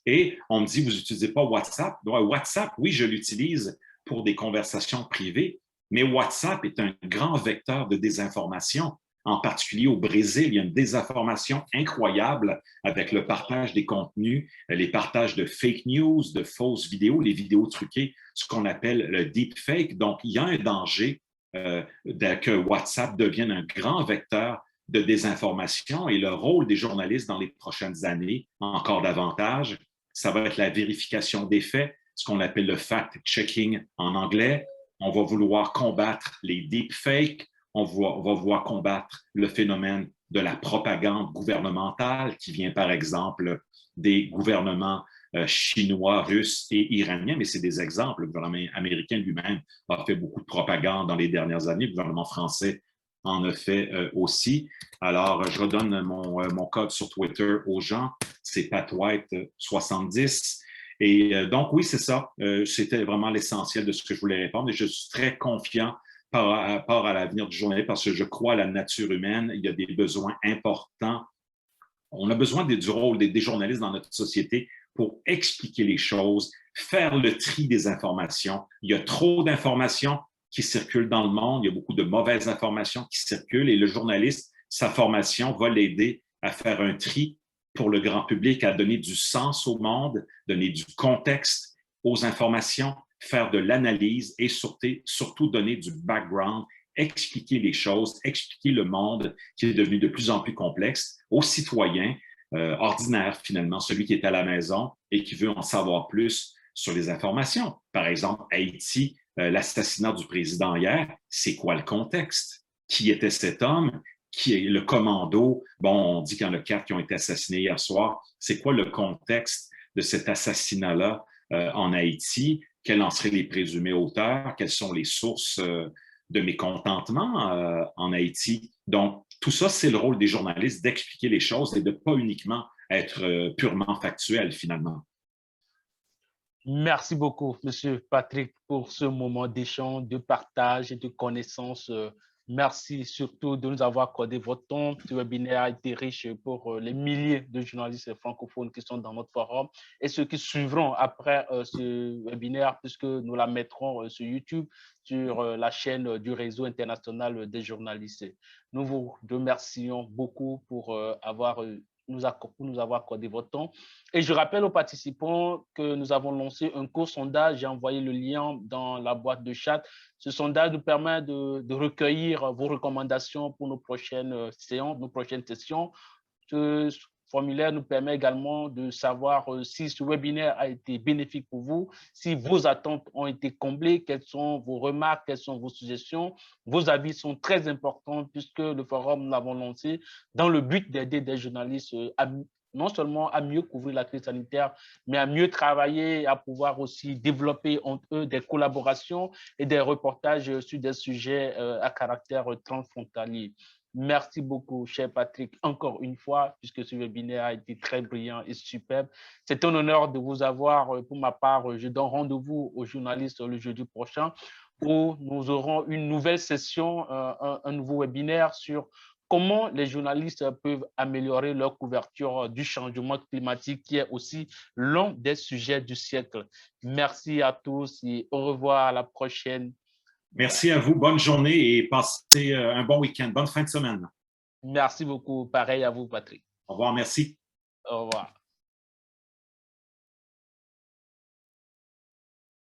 Et on me dit, vous n'utilisez pas WhatsApp? WhatsApp, oui, je l'utilise pour des conversations privées, mais WhatsApp est un grand vecteur de désinformation. En particulier au Brésil, il y a une désinformation incroyable avec le partage des contenus, les partages de fake news, de fausses vidéos, les vidéos truquées, ce qu'on appelle le deepfake. Donc, il y a un danger que WhatsApp devienne un grand vecteur de désinformation et le rôle des journalistes dans les prochaines années, encore davantage, ça va être la vérification des faits, ce qu'on appelle le fact-checking en anglais. On va vouloir combattre les deepfakes. On va vouloir combattre le phénomène de la propagande gouvernementale qui vient, par exemple, des gouvernements chinois, russes et iraniens, mais c'est des exemples. Le gouvernement américain lui-même a fait beaucoup de propagande dans les dernières années. Le gouvernement français en a fait aussi. Alors, je redonne mon code sur Twitter aux gens. C'est PatWhite70. Et donc, oui, c'est ça. C'était vraiment l'essentiel de ce que je voulais répondre. Et je suis très confiant par rapport à l'avenir du journalisme parce que je crois à la nature humaine. Il y a des besoins importants. On a besoin du rôle des journalistes dans notre société pour expliquer les choses, faire le tri des informations. Il y a trop d'informations qui circulent dans le monde. Il y a beaucoup de mauvaises informations qui circulent et le journaliste, sa formation va l'aider à faire un tri pour le grand public, à donner du sens au monde, donner du contexte aux informations, faire de l'analyse et surtout donner du background, expliquer les choses, expliquer le monde qui est devenu de plus en plus complexe aux citoyens ordinaires, finalement, celui qui est à la maison et qui veut en savoir plus sur les informations. Par exemple, Haïti, l'assassinat du président hier, c'est quoi le contexte? Qui était cet homme? Qui est le commando? Bon, on dit qu'il y en a 4 qui ont été assassinés hier soir. C'est quoi le contexte de cet assassinat-là en Haïti? Quels en seraient les présumés auteurs? Quelles sont les sources de mécontentement en Haïti. Donc, tout ça, c'est le rôle des journalistes d'expliquer les choses et de ne pas uniquement être purement factuel, finalement. Merci beaucoup, Monsieur Patrick, pour ce moment d'échange, de partage et de connaissance. Merci surtout de nous avoir accordé votre temps. Ce webinaire a été riche pour les milliers de journalistes francophones qui sont dans notre forum et ceux qui suivront après ce webinaire, puisque nous la mettrons sur YouTube, sur la chaîne du réseau international des journalistes. Nous vous remercions beaucoup pour nous avoir accordé votre temps. Et je rappelle aux participants que nous avons lancé un court sondage. J'ai envoyé le lien dans la boîte de chat. Ce sondage nous permet de recueillir vos recommandations pour nos prochaines séances, nos prochaines sessions. Ce formulaire nous permet également de savoir si ce webinaire a été bénéfique pour vous, si vos attentes ont été comblées, quelles sont vos remarques, quelles sont vos suggestions. Vos avis sont très importants puisque le forum, nous l'avons lancé dans le but d'aider des journalistes non seulement à mieux couvrir la crise sanitaire, mais à mieux travailler, à pouvoir aussi développer entre eux des collaborations et des reportages sur des sujets à caractère transfrontalier. Merci beaucoup, cher Patrick, encore une fois, puisque ce webinaire a été très brillant et superbe. C'est un honneur de vous avoir. Pour ma part, je donne rendez-vous aux journalistes le jeudi prochain où nous aurons une nouvelle session, un nouveau webinaire sur comment les journalistes peuvent améliorer leur couverture du changement climatique, qui est aussi l'un des sujets du siècle. Merci à tous et au revoir à la prochaine. Merci à vous. Bonne journée et passez un bon week-end. Bonne fin de semaine. Merci beaucoup. Pareil à vous, Patrick. Au revoir. Merci. Au revoir.